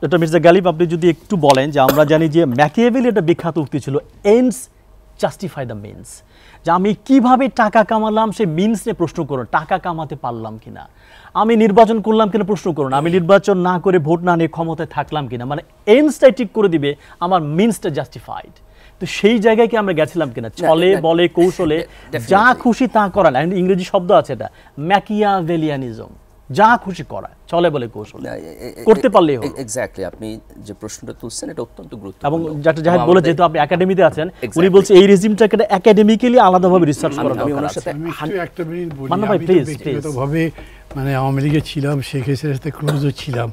Doctor Mirza Ghalib, আপনি যদি একটু বলেন যে আমরা জানি যে ম্যাকিয়াভেলি একটা বিখ্যাত উক্তি ছিল, এন্ডস জাস্টিফাই দ্য মিনস, যে আমি কিভাবে টাকা কামালাম সেই মিনস নিয়ে প্রশ্ন করুন, টাকা কামাতে পারলাম কিনা, আমি নির্বাচন করলাম কিনা প্রশ্ন করুন, আমি নির্বাচন না করে ভোট না নিয়ে ক্ষমতায় থাকলাম কিনা, মানে এন্ডসটাই ঠিক করে দিবে আমার মিনসটা জাস্টিফাইড। তো সেই জায়গায় কি আমরা গেছিলাম কিনা? চলে বলে কৌশলে যা খুশি তা করা না, ইংরেজি শব্দ আছে এটা ম্যাকিয়াভেলিয়ানিজম, যা খুশি করা চলে বলে কৌশলে করতে পারলেই হলো। এক্স্যাক্টলি, আপনি যে প্রশ্নটা তুলছেন এটা অত্যন্ত গুরুত্বপূর্ণ। এবং ডক্টর জাহিদ বলে, যেহেতু আপনি একাডেমিতে আছেন, উনি বলছে এই রেজিমটাকে একাডেমিক্যালি আলাদাভাবে রিসার্চ করা দরকার আছে। আমি একটা মিনিট বলি, আমি ব্যক্তিগতভাবে মানে আওয়ামী লীগে ছিলাম, শেখ হাসিনার সাথে ক্লোজও ছিলাম।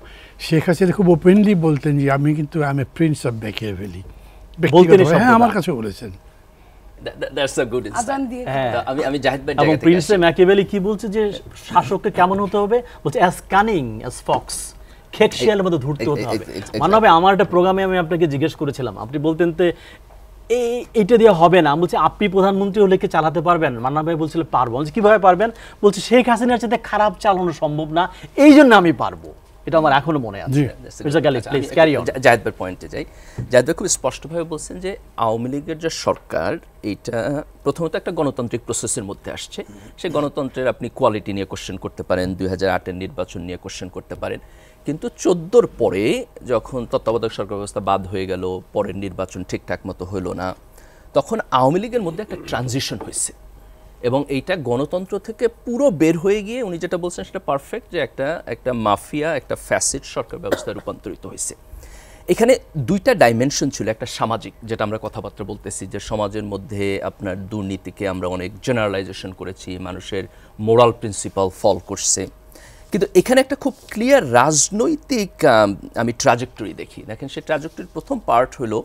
শেখ হাসিনা খুব ওপেনলি বলতেন যে আমি কিন্তু I M A Prince of Machiavelli, হ্যাঁ আমার কাছে বলেছেন। That's a good insight. আমি জাহিদ ভাই এবং প্রিন্স ম্যাকিয়াভেলি কি বলছে যে শাসককে কেমন হতে হবে, বলছে অ্যাজ কানিং অ্যাজ ফক্স, খেট শিয়ালের মতো ধরতে হতে হবে। মানবে আমার একটা প্রোগ্রামে আমি আপনাকে জিজ্ঞেস করেছিলাম, আপনি বলতেন যে এইটা দিয়ে হবে না, বলছে আপনি প্রধানমন্ত্রী হলে কি চালাতে পারবেন? মান্না ভাই বলছিল পারবো। বলছে কিভাবে পারবেন? বলছে শেখ হাসিনার সাথে খারাপ চালানো সম্ভব না, এই জন্য আমি পারবো। এটা আমার এখনো মনে আছে। জাহিদ ভাইয়ের পয়েন্টে যাই। জাহিদ ভাই খুব স্পষ্টভাবে বলছেন যে আওয়ামী লীগের যে সরকার, এটা প্রথমত একটা গণতান্ত্রিক প্রসেসের মধ্যে আসছে। সেই গণতন্ত্রের আপনি কোয়ালিটি নিয়ে কোশ্চেন করতে পারেন, 2008-এর নির্বাচন নিয়ে কোশ্চেন করতে পারেন, কিন্তু 14-র পরে যখন তত্ত্বাবধায়ক সরকার ব্যবস্থা বাদ হয়ে গেল, পরের নির্বাচন ঠিকঠাক মতো হলো না, তখন আওয়ামী লীগের মধ্যে একটা ট্রানজিশন হয়েছে এবং এইটা গণতন্ত্র থেকে পুরো বের হয়ে গিয়ে উনি যেটা বলছেন সেটা পারফেক্ট, যে একটা মাফিয়া, একটা ফ্যাসিড সরকার ব্যবস্থায় রূপান্তরিত হয়েছে। এখানে দুইটা ডাইমেনশন ছিল, একটা সামাজিক, যেটা আমরা কথাবার্তা বলতেছি যে সমাজের মধ্যে আপনার দুর্নীতিকে আমরা অনেক জেনারেলাইজেশন করেছি, মানুষের মোরাল প্রিন্সিপাল ফল করছে, কিন্তু এখানে একটা খুব ক্লিয়ার রাজনৈতিক আমি ট্রাজেক্টরি দেখি। দেখেন, সেই ট্রাজেক্টরির প্রথম পার্ট হলো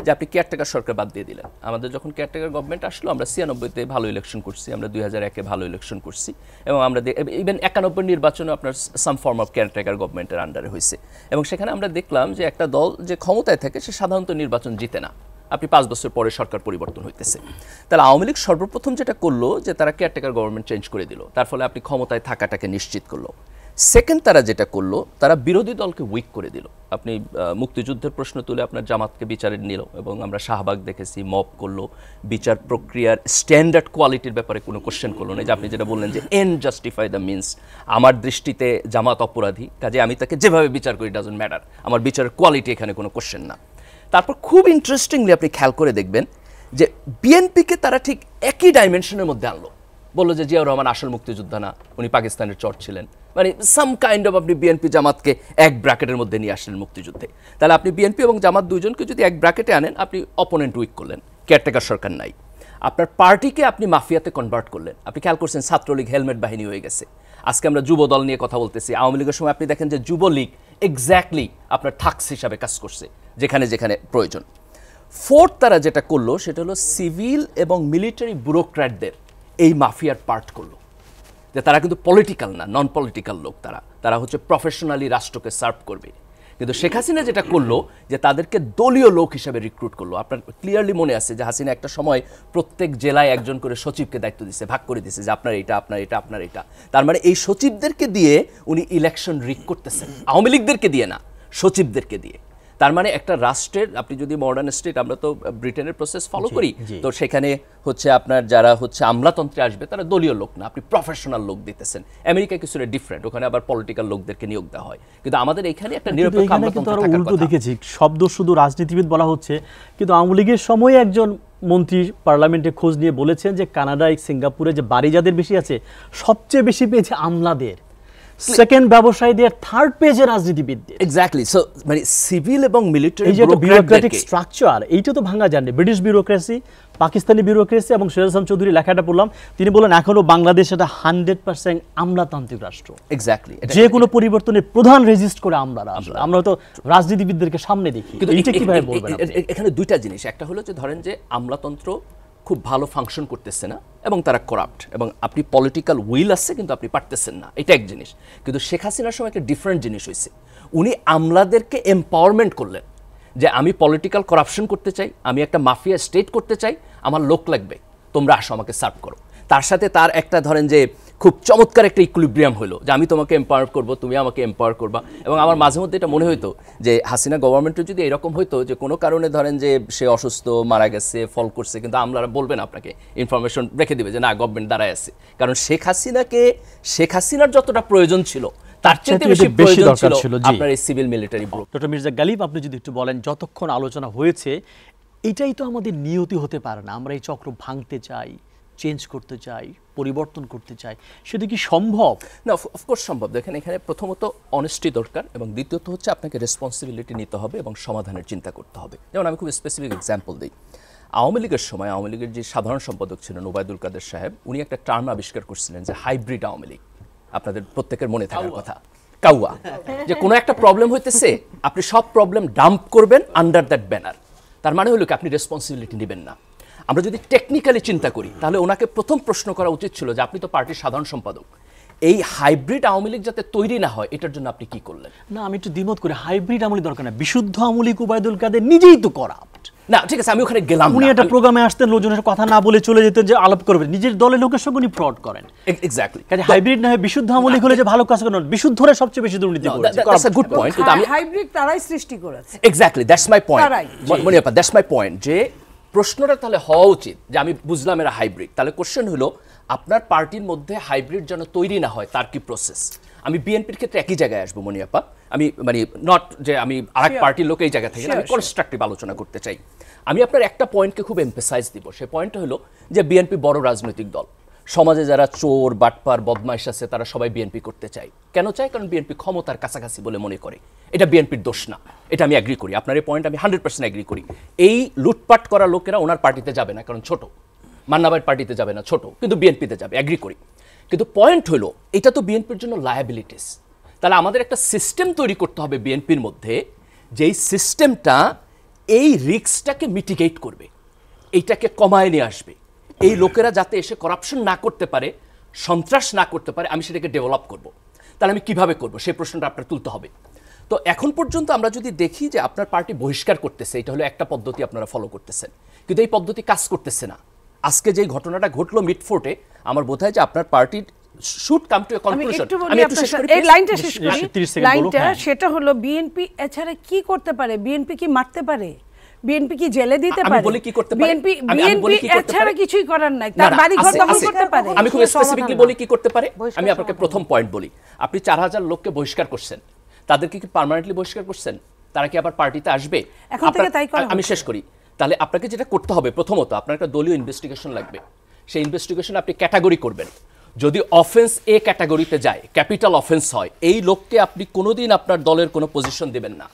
যে আপনি কেয়ারটেকার সরকার বাদ দিয়ে দিলেন। আমাদের যখন কেয়ারটেকার গভর্নমেন্ট আসলো, আমরা 96-তে ভালো ইলেকশন করছি, আমরা 2001-এ ভালো ইলেকশন করছি, এবং আমরা ইভেন 91 নির্বাচনে আপনার সাম ফর্ম অফ কেয়ারটেকার গভর্নমেন্টের আন্ডারে হয়েছে। এবং সেখানে আমরা দেখলাম যে একটা দল যে ক্ষমতায় থাকে সে সাধারণত নির্বাচন জিতে না, আপনি 5 বছর পরে সরকার পরিবর্তন হইতেছে। তাহলে আওয়ামী লীগ সর্বপ্রথম যেটা করলো যে তারা কেয়ারটেকার গভর্নমেন্ট চেঞ্জ করে দিল, তার ফলে আপনি ক্ষমতায় থাকাটাকে নিশ্চিত করলো। সেকেন্ড, তারা যেটা করলো, তারা বিরোধী দলকে উইক করে দিল। আপনি মুক্তিযুদ্ধের প্রশ্ন তুলে আপনার জামাতকে বিচারে নিল, এবং আমরা শাহবাগ দেখেছি, মব করলো, বিচার প্রক্রিয়ার স্ট্যান্ডার্ড কোয়ালিটির ব্যাপারে কোনো কোশ্চেন করলো না। যে আপনি যেটা বললেন যে এন্ড জাস্টিফাই দ্য মিনস, আমার দৃষ্টিতে জামাত অপরাধী, কাজে আমি তাকে যেভাবে বিচার করি ডাজন্ট ম্যাটার, আমার বিচারের কোয়ালিটি এখানে কোনো কোশ্চেন না। তারপর খুব ইন্টারেস্টিংলি আপনি খেয়াল করে দেখবেন যে বিএনপিকে তারা ঠিক একই ডাইমেনশনের মধ্যে আনলো, বললো যে জিয়াউর রহমান আসল মুক্তিযোদ্ধা না, উনি পাকিস্তানের চর ছিলেন, মানে সাম কাইন্ড অফ আপনি বিএনপি জামাতকে এক ব্র্যাকেটের মধ্যে নিয়ে আসলেন মুক্তিযুদ্ধে। তাহলে আপনি বিএনপি এবং জামাত দুইজনকে যদি এক ব্র্যাকেটে আনেন, আপনি অপোনেন্ট উইক করলেন, কেয়ারটেকার সরকার নাই। আপনার পার্টিকে আপনি মাফিয়াতে কনভার্ট করলেন। আপনি খেয়াল করছেন ছাত্রলীগ হেলমেট বাহিনী হয়ে গেছে। আজকে আমরা যুব দল নিয়ে কথা বলতেছি, আওয়ামী লীগের সময় আপনি দেখেন যে যুবলীগ এক্স্যাক্টলি আপনার থাকস হিসাবে কাজ করছে যেখানে যেখানে প্রয়োজন। ফোর্থ, তারা যেটা করলো সেটা হলো সিভিল এবং মিলিটারি ব্যুরোক্র্যাটদের এই মাফিয়ার পার্ট করলো, যে তারা কিন্তু পলিটিক্যাল না, নন পলিটিক্যাল লোক, তারা হচ্ছে প্রফেশনালি রাষ্ট্রকে সার্ভ করবে। কিন্তু শেখ হাসিনা যেটা করলো যে তাদেরকে দলীয় লোক হিসেবে রিক্রুট করলো। আপনার ক্লিয়ারলি মনে আছে যে হাসিনা একটা সময় প্রত্যেক জেলায় একজন করে সচিবকে দায়িত্ব দিচ্ছে, ভাগ করে দিচ্ছে যে আপনার এটা, আপনার এটা, আপনার এটা। তার মানে এই সচিবদেরকে দিয়ে উনি ইলেকশন রিগ করতেছেন, আওয়ামী লীগদেরকে দিয়ে না, সচিবদেরকে দিয়ে। তার মানে একটা রাষ্ট্রের, আপনি যদি মডার্ন স্টেট, আমরা তো ব্রিটেনের প্রসেস ফলো করি, তো সেখানে হচ্ছে আপনার যারা হচ্ছে আমলাতন্ত্রে আসবে তারা দলীয় লোক না, আপনি প্রফেশনাল লোক দিতেছেন। আমেরিকায় কিছুটা ডিফারেন্ট, ওখানে আবার পলিটিক্যাল লোকদেরকে নিয়োগ দেওয়া হয়, কিন্তু আমাদের এখানে একটা নিরপেক্ষ আমলাতন্ত্র থাকার কথা। উল্টো দেখেছি, শব্দ শুধু রাজনীতিবিদ বলা হচ্ছে, কিন্তু আওয়ামী লীগের সময়ে একজন মন্ত্রী পার্লামেন্টে খোঁজ নিয়ে বলেছেন যে কানাডায়, সিঙ্গাপুরে যে বাড়ি যাদের বেশি আছে, সবচেয়ে বেশি পেয়েছে আমলাদের, সেকেন্ড ব্যবসায়ীদের, থার্ড পেজে রাজনীতিবিদদের। এক্স্যাক্টলি। সো মানে সিভিল এবং মিলিটারি বিউরোক্রেটিক স্ট্রাকচার, এইটা তো ভাঙা যায়নি। ব্রিটিশ বিউরোক্রেসি, পাকিস্তানি বিউরোক্রেসি, এবং সিরাজ আহমদ চৌধুরী লেখাটা পড়লাম, তিনি বলেন এখনো বাংলাদেশ এটা 100% আমলাতান্ত্রিক রাষ্ট্র। এক্স্যাক্টলি। যে কোনো পরিবর্তনের প্রধান রেজিস্ট করে আমরা তো রাজনীতিবিদদেরকে সামনে দেখি, কিন্তু এটা কিভাবে বলবেন? এখানে দুইটা জিনিস, একটা হলো যে ধরেন যে আমলাতন্ত্র খুব ভালো ফাংশন করতেছে না এবং তারা করাপ্ট, এবং আপনি পলিটিক্যাল উইল আছে কিন্তু আপনি পারতেছেন না, এটা এক জিনিস। কিন্তু শেখ হাসিনার সময় একটা ডিফারেন্ট জিনিস হয়েছে, উনি আমলাদেরকে এম্পাওয়ারমেন্ট করলেন যে আমি পলিটিক্যাল করাপশন করতে চাই, আমি একটা মাফিয়া স্টেট করতে চাই, আমার লোক লাগবে, তোমরা আসো আমাকে সার্ভ করো। তার সাথে তার একটা ধরেন যে খুব চমৎকার একটা ইকুইলিব্রিয়াম হলো যে আমি তোমাকে এম্পাওয়ার করবো, তুমি আমাকে এম্পাওয়ার করবা। এবং আমার মাঝে মধ্যে এটা মনে হতো যে হাসিনা গভর্নমেন্টও যদি এরকম হতো যে কোনো কারণে ধরেন যে সে অসুস্থ, মারা গেছে, ফল করছে, কিন্তু আমরা বলবেন আপনাকে ইনফরমেশন রেখে দিবে যে না গভর্নমেন্ট দাঁড়ায় আছে, কারণ শেখ হাসিনার যতটা প্রয়োজন ছিল তার চেয়ে বেশি প্রয়োজন ছিল আপনার এই civil military group. Doctor Mirza Ghalib, আপনি যদি একটু বলেন, যতক্ষণ আলোচনা হয়েছে এটাই তো আমাদের নিয়তি হতে পারে না, আমরা এই চক্র ভাঙতে চাই, চেঞ্জ করতে চাই, পরিবর্তন করতে চাই, সেটা কি সম্ভব? না, অফকোর্স সম্ভব। দেখেন এখানে প্রথমত অনেস্টি দরকার, এবং দ্বিতীয়ত হচ্ছে আপনাকে রেসপন্সিবিলিটি নিতে হবে এবং সমাধানের চিন্তা করতে হবে। যেমন আমি খুব স্পেসিফিক এক্সাম্পল দিই। আওয়ামী লীগের সময় আওয়ামী লীগের যে সাধারণ সম্পাদক ছিলেন ওবায়দুল কাদের সাহেব, উনি একটা টার্ম আবিষ্কার করছিলেন যে হাইব্রিড আওয়ামী লীগ। আপনাদের প্রত্যেকের মনে থাকার কথা, কাউয়া, যে কোনো একটা প্রবলেম হইতেছে আপনি সব প্রবলেম ডাম্প করবেন আন্ডার দ্যাট ব্যানার। তার মানে হলো কি আপনি রেসপন্সিবিলিটি নেবেন না। আমরা যদি টেকনিক্যালি চিন্তা করি তাহলে ওনাকে প্রথম প্রশ্ন করা উচিত ছিল যে আপনি তো পার্টির সাধারণ সম্পাদক, এই হাইব্রিড আওয়ামী লীগ যাতে তৈরি না হয় এটার জন্য আপনি কি করলেন? না, আমি একটু দ্বিমত করি, হাইব্রিড আওয়ামী লীগ দরকার না, বিশুদ্ধ আওয়ামী লীগ ওবায়দুল কাদের নিজেই তো করাপ্ট। না ঠিক আছে, আমি ওখানে গেলাম, উনি একটা প্রোগ্রামে আসতেন, লোকজনের কথা না বলে চলে যেতেন, যে আলাপ করবেন, নিজের দলের লোকের সঙ্গে উনি ফ্রড করেন। এক্স্যাক্টলি, কাজে হাইব্রিড না হয় বিশুদ্ধ আওয়ামী লীগ হলে যে ভালো কাজ করেন, বিশুদ্ধরা সবচেয়ে বেশি দুর্নীতি করেছে। That's a good point. কিন্তু আমি হাইব্রিড তারাই সৃষ্টি করেছে। এক্স্যাক্টলি, দ্যাটস মাই পয়েন্ট মনিয়াপা, দ্যাটস মাই পয়েন্ট। যে প্রশ্নটা তাহলে হওয়া উচিত যে আমি বুঝলাম এরা হাইব্রিড, তাহলে কোশ্চেন হলো আপনার পার্টির মধ্যে হাইব্রিড যেন তৈরি না হয় তার কি প্রসেস? আমি বিএনপির ক্ষেত্রে একই জায়গায় আসবো মনিয়াপা, আমি মানে নট যে আমি আরেক পার্টির লোক এই জায়গা থেকে, আমি কনস্ট্রাকটিভ আলোচনা করতে চাই। আমি আপনার একটা পয়েন্টকে খুব এমফেসাইজ দিব, সেই পয়েন্টটা হলো যে বিএনপি বড় রাজনৈতিক দল, সমাজে যারা চোর, বাটপার, বদমাইশ আছে তারা সবাই বিএনপি করতে চায়। কেন চায়? কারণ বিএনপি ক্ষমতার কাছাকাছি বলে মনে করে। এটা বিএনপির দোষ না, এটা আমি অ্যাগ্রি করি, আপনার এই পয়েন্ট আমি 100% অ্যাগ্রি করি। এই লুটপাট করা লোকেরা ওনার পার্টিতে যাবে না, কারণ ছোট, মান্নাবাইয়ের পার্টিতে যাবে না, ছোট, কিন্তু বিএনপিতে যাবে, অ্যাগ্রি করি। কিন্তু পয়েন্ট হলো এটা তো বিএনপির জন্য লায়াবিলিটিস। তাহলে আমাদের একটা সিস্টেম তৈরি করতে হবে বিএনপির মধ্যে, যেই সিস্টেমটা এই রিস্কটাকে মিটিগেট করবে, এইটাকে কমায় নিয়ে আসবে, এই লোকেরা যাতে এসে করাপশন না করতে পারে, সন্ত্রাস না করতে পারে, আমি সেটাকে ডেভেলপ করব। তাহলে আমি কিভাবে করব সেই প্রশ্নটা আপনার তুলতে হবে। তো এখন পর্যন্ত আমরা যদি দেখি যে আপনার পার্টি বহিষ্কার করতেছে, এটা হলো একটা পদ্ধতি আপনারা ফলো করতেছেন, কিন্তু এই পদ্ধতি কাজ করতেছে না। আজকে যে ঘটনাটা ঘটলো মিডফোর্টে, আমার বোধ হয় যে আপনার পার্টির should come to a conclusion. আমি একটু শেষ করি, এই লাইনটা শেষ করি। লাইনটা সেটা হলো বিএনপি এছাড়া কি করতে পারে? বিএনপি কি মারতে পারে? বিএনপি কি জেলে দিতে পারে? বিএনপি এছাড়া কিছুই করার নাই, তার বাড়ি ঘর দখল করতে পারে। আমি খুব স্পেসিফিকলি বলি কি করতে পারে। আমি আপনাকে প্রথম পয়েন্ট বলি, আপনি 4000 লোককে বহিষ্কার করছেন, তাদেরকে কি পার্মানেন্টলি বহিষ্কার করছেন? তারা কি আবার পার্টিতে আসবে? এখন থেকে তাই করা। আমি শেষ করি। তাহলে আপনাকে যেটা করতে হবে, প্রথমত আপনার একটা দলীয় ইনভেস্টিগেশন লাগবে। সেই ইনভেস্টিগেশন আপনি ক্যাটাগরি করবেন। যদি অফেন্স এ ক্যাটাগরিতে যায়, ক্যাপিটাল অফেন্স হয়, এই লোককে আপনি কোনোদিন আপনার দলের কোনো পজিশন দিবেন না,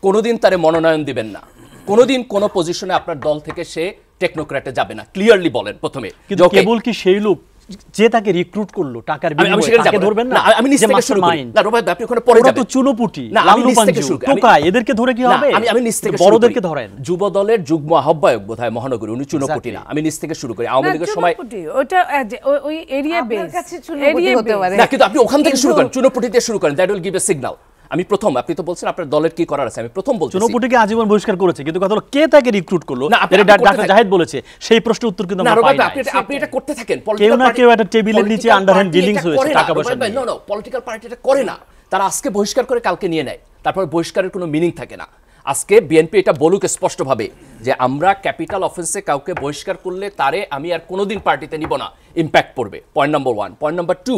কোনোদিন তারে মনোনয়ন দিবেন না, কোনোদিন কোনো পজিশনে আপনার দল থেকে সে টেকনোক্র্যাটে যাবে না। ক্লিয়ারলি বলেন প্রথমে। কিন্তু কেবল কি সেই লোক যে তাকে রিক্রুট করলো টাকার বিনিময়ে তাকে ধরবেন না? আমি নিচ থেকে শুরু করি। না রোবাদ, আপনি ওখানে পরে যাবেন। তো চুনোপুটি, না আমি নিচ থেকে শুরু করি। টোকা, এদেরকে ধরে কি হবে? আমি নিচ থেকে বড়দেরকে ধরেন। যুব দলের যুগ্ম আহ্বায়ক বোধহয় মহানগরী, উনি চুনোপুটি না। আমি নিচ থেকে শুরু করি। আওয়ামী লীগের সময় ওটা ওই এরিয়া বেস, এরিয়া হতে পারে না, কিন্তু আপনি ওখান থেকে শুরু করেন, চুনোপুটি দিয়ে শুরু করেন, that will give a signal. আমি প্রথম, আপনি তো বলছেন আপনার দলের কি করার আছে, আমি প্রথম বলছি চুনোপুটিকে আজীবন বহিষ্কার করেছে, কিন্তু কথা হলো কে তাকে রিক্রুট করলো? ডাক্তার জাহিদ বলেছে, সেই প্রশ্নের উত্তর কিন্তু আমরা পাই না। আপনি এটা করতে থাকেন, কেউ না কেউ একটা টেবিলের নিচে আন্ডারহ্যান্ড ডিলিংস হয়েছে টাকা পয়সা নিয়ে। নো নো, পলিটিক্যাল পার্টি এটা করে না। তারা আজকে বহিষ্কার করে কালকে নিয়ে নেয়, তারপর বহিষ্কারের কোনো মিনিং থাকে না। আজকে বিএনপি এটা বলুক স্পষ্টভাবে যে আমরা ক্যাপিটাল অফেন্সে কাউকে বহিষ্কার করলে তারে আমি আর কোনোদিন পার্টিতে নিব না, ইম্প্যাক্ট পড়বে। Point number 1। পয়েন্ট নাম্বার 2,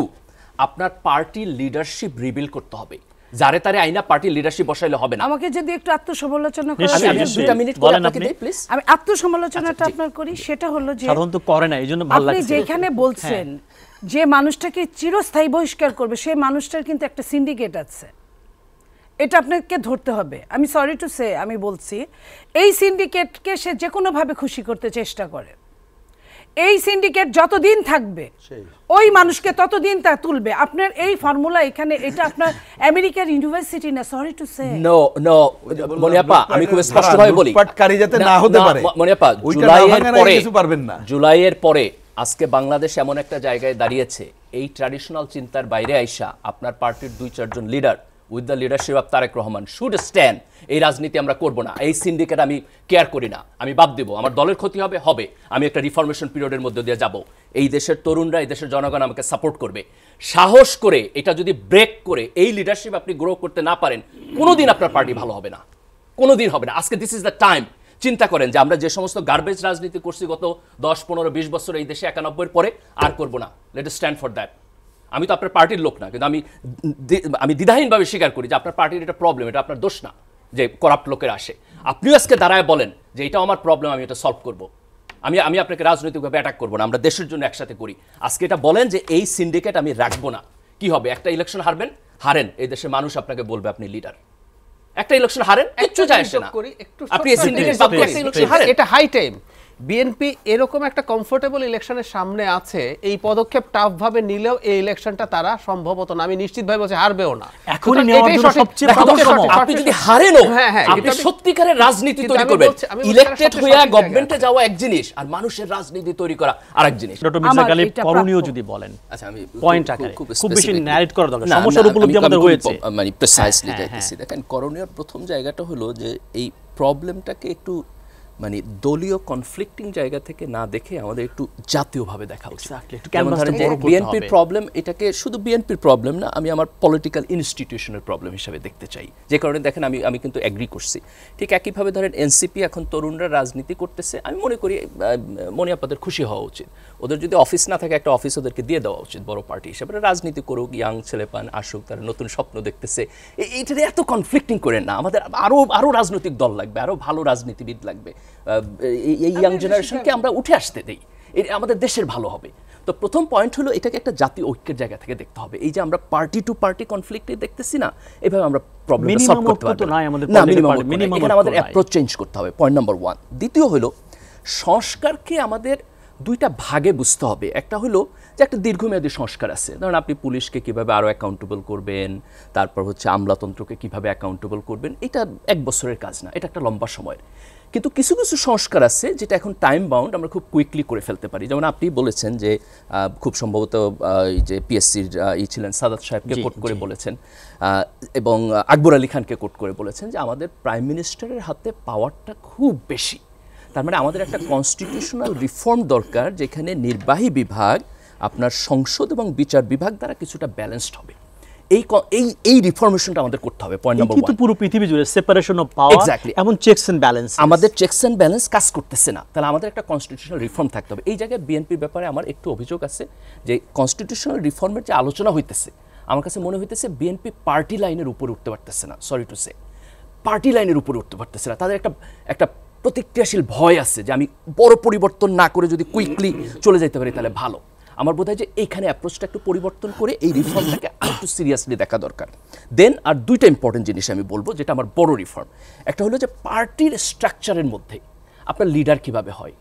আপনার পার্টির লিডারশিপ রিবিল্ড করতে হবে। যারে তারে আইনা পার্টি লিডারশিপ বসাইলে হবে না। আমাকে যদি একটু আত্মসমালোচনা করেন, আমি 2 মিনিট বলেন আপনি প্লিজ। আমি আত্মসমালোচনাটা আপনার করি, সেটা হলো যে সাধারণত করে না, এইজন্য ভালো লাগছে। আপনি যেখানে বলছেন যে মানুষটাকে চিরস্থায়ী বহিষ্কার করবে, সেই মানুষটার কিন্তু একটা সিন্ডিকেট আছে, এটা আপনাকে ধরতে হবে। আমি সরি টু সে, আমি বলছি এই সিন্ডিকেটকে সে যে কোনো ভাবে খুশি করতে চেষ্টা করে। এই সিন্ডিকেট যতদিন থাকবে ওই মানুষকে ততদিন তা তুলবে। আপনার এই ফর্মুলা এখানে, এটা আপনার আমেরিকার ইউনিভার্সিটি না, sorry to say. No no মনিয়াপা, আমি খুব স্পষ্টভাবে বলি, লুটপাটকারী যাতে না হতে পারে। মনিয়াপা, জুলাইয়ের পরে আজকে বাংলাদেশ এমন একটা জায়গায় দাঁড়িয়েছে, এই ট্র্যাডিশনাল চিন্তার বাইরে আইসা আপনার পার্টির 2-4 জন leader with the leadership of Tarique Rahman should stand. এই রাজনীতি আমরা করব না, এই সিন্ডিকেট আমি কেয়ার করি না, আমি বাদ দেবো, আমার দলের ক্ষতি হবে, আমি একটা রিফরমেশন পিরিয়ডের মধ্যে দিয়ে যাব, এই দেশের তরুণরা, এই দেশের জনগণ আমাকে সাপোর্ট করবে। সাহস করে এটা যদি ব্রেক করে এই লিডারশিপ আপনি গ্রো করতে না পারেন, কোনোদিন আপনার পার্টি ভালো হবে না, কোনোদিন হবে না। আজকে দিস ইজ দ্য টাইম। চিন্তা করেন যে আমরা যে সমস্ত গার্বেজ রাজনীতি করছি গত 10, 15, 20 বছর এই দেশে 91 পরে, আর করব না। Let us stand for that. আমি তো আপনার পার্টির লোক না, কিন্তু আমি দ্বিধাহীনভাবে স্বীকার করি যে আপনার পার্টির এটা প্রবলেম, এটা আপনার দোষ না যে করাপ্ট লোকের আসে। আপনিও আজকে দাঁড়ায় বলেন যে এটা আমার প্রবলেম, আমি এটা সলভ করব। আমি আপনাকে রাজনৈতিকভাবে অ্যাটাক করবো না, আমরা দেশের জন্য একসাথে করি। আজকে এটা বলেন যে এই সিন্ডিকেট আমি রাখবো না, কি হবে? একটা ইলেকশন হারেন, এই দেশের মানুষ আপনাকে বলবে আপনি লিডার। একটা ইলেকশন হারেন, কিচ্ছু যায় আসে না, আপনি এই সিন্ডিকেট বাদ দিয়ে একটা ইলেকশন হারেন। এটা হাই টাইম। বিএনপি এরকম একটা কমফোর্টেবল ইলেকশনের সামনে আছে, এই পদক্ষেপ টাফ ভাবে নিলেও এই ইলেকশনটা তারা সম্ভবত না, আমি নিশ্চিতভাবে বলছি হারবেও না। এখনই নেওয়ার জন্য সবচেয়ে ভালো সময়। আপনি যদি হারেনও, আপনি সত্যিকারের রাজনীতি তৈরি করবেন। ইলেক্টেড হয়ে গভর্নমেন্টে যাওয়া এক জিনিস, আর মানুষের রাজনীতি তৈরি করা আরেক জিনিস। ডক্টর মির্জা গালিব, করণীয় যদি বলেন, আচ্ছা আমি পয়েন্ট আকারে খুব বেশি ন্যারেট করা দরকার, সমস্যার উপলব্ধি আমাদের হয়েছে, মানে প্রিসাইসলি যাইতেছি। দেখেন, করণীয় প্রথম জায়গাটা হলো যে এই প্রবলেমটাকে একটু মানে দলীয় কনফ্লিক্টিং জায়গা থেকে না দেখে আমাদের একটু জাতীয়ভাবে দেখা উচিত। বিএনপির প্রবলেম, এটাকে শুধু বিএনপির প্রবলেম না, আমি আমার পলিটিক্যাল ইনস্টিটিউশনের প্রবলেম হিসেবে দেখতে চাই। যে কারণে দেখেন আমি কিন্তু এগ্রি করছি। ঠিক একইভাবে ধরেন এনসিপি এখন তরুণরা রাজনীতি করতেছে, আমি মনে করি মনি আপাদের খুশি হওয়া উচিত। ওদের যদি অফিস না থাকে, একটা অফিস ওদেরকে দিয়ে দেওয়া উচিত বড় পার্টি হিসেবে। রাজনীতি করুক, ইয়াং ছেলেপান আসুক, তারা নতুন স্বপ্ন দেখতেছে। এইটাতে এত কনফ্লিক্টিং করেন না। আমাদের আরও রাজনৈতিক দল লাগবে, আরও ভালো রাজনীতিবিদ লাগবে। এই ইয়াং জেনারেশনকে আমরা উঠে আসতে দেই, আমাদের দেশের ভালো হবে। তো প্রথম পয়েন্ট হলো এটাকে একটা জাতীয় ঐক্যের জায়গা থেকে দেখতে হবে। এই যে আমরা পার্টি টু পার্টি কনফ্লিক্টে দেখতেছি না, এভাবে আমরা প্রবলেম সলভ করতে পারবো না। এখানে আমাদের অ্যাপ্রোচ চেঞ্জ করতে হবে, পয়েন্ট নাম্বার 1। দ্বিতীয় হলো সংস্কারকে আমাদের দুইটা ভাগে বুঝতে হবে। একটা হলো যে একটা দীর্ঘমেয়াদী সংস্কার আছে, ধরুন আপনি পুলিশকে কিভাবে আরও অ্যাকাউন্টেবল করবেন, তারপর হচ্ছে আমলাতন্ত্রকে কিভাবে অ্যাকাউন্টেবল করবেন। এটা 1 বছরের কাজ না, এটা একটা লম্বা সময়ের। কিন্তু কিছু কিছু সংস্কার আছে যেটা এখন টাইম বাউন্ড, আমরা খুব কুইকলি করে ফেলতে পারি। যেমন আপনি বলেছেন যে খুব সম্ভবত এই যে পিএসসির ছিলেন সাদাত সাহেবকে কোট করে বলেছেন, এবং আকবর আলী খানকে কোট করে বলেছেন যে আমাদের প্রাইম মিনিস্টারের হাতে পাওয়ারটা খুব বেশি। তার মানে আমাদের একটা কনস্টিটিউশনাল রিফর্ম দরকার, যেখানে নির্বাহী বিভাগ আপনার সংসদ এবং বিচার বিভাগ দ্বারা কিছুটা ব্যালেন্সড হবে। এই রিফরমেশনটা আমাদের করতে হবে। পয়েন্ট নাম্বার 1, কিন্তু পুরো পৃথিবী জুড়ে সেপারেশন অফ পাওয়ার এবং চেকস এন্ড ব্যালেন্স, আমাদের চেকস এন্ড ব্যালেন্স কাজ করতেছে না। তাহলে আমাদের একটা কনস্টিটিউশনাল রিফর্ম থাকতে হবে। এই জায়গায় বিএনপির ব্যাপারে আমার একটু অভিযোগ আছে যে কনস্টিটিউশনাল রিফর্মের যে আলোচনা হইতেছে, আমার কাছে মনে হইতেছে বিএনপি পার্টি লাইনের উপরে উঠতে পারতেছে না। সরি টু সে, পার্টি লাইনের উপরে উঠতে পারতেছে না। তাদের একটা প্রতিক্রিয়াশীল ভয় আছে যে আমি বড় পরিবর্তন না করে যদি কুইকলি চলে যেতে পারি তাহলে ভালো। আমার বোধ হয় যে এইখানে অ্যাপ্রোচটা একটু পরিবর্তন করে এই রিফর্মটাকে একটু সিরিয়াসলি দেখা দরকার। দেন আর দুইটা ইম্পর্টেন্ট জিনিস আমি বলবো, যেটা আমার বড় রিফর্ম। একটা হলো যে পার্টির স্ট্রাকচারের মধ্যে আপনার লিডার কিভাবে হয়,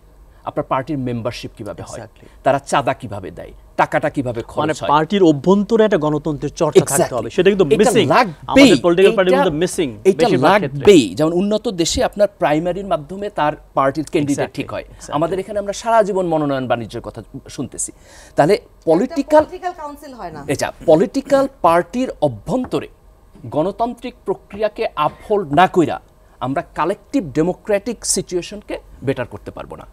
আপনার পার্টির মেম্বারশিপ কিভাবে হয়, তারা চাঁদা কিভাবে দেয়, টাকাটা কিভাবে খরচ হয়, পার্টির অভ্যন্তরে একটা গণতন্ত্রের চর্চা থাকতে হবে। সেটা কিন্তু মিসিং, আমাদের পলিটিক্যাল পার্টির মধ্যে মিসিং। এটা লাগবেই। যেমন উন্নত দেশে আপনার প্রাইমারির মাধ্যমে তার পার্টির ক্যান্ডিডেট ঠিক হয়। আমাদের এখানে আমরা সারা জীবন মনোনয়ন বাণিজ্যের কথা শুনতেছি। তাহলে পলিটিক্যাল কাউন্সিল হয় না। এটা পলিটিক্যাল পার্টির অভ্যন্তরে গণতান্ত্রিক প্রক্রিয়াকে আপহোল্ড না কইরা আমরা কালেকটিভ ডেমোক্রেটিক সিচুয়েশনকে বেটার করতে পারবো না।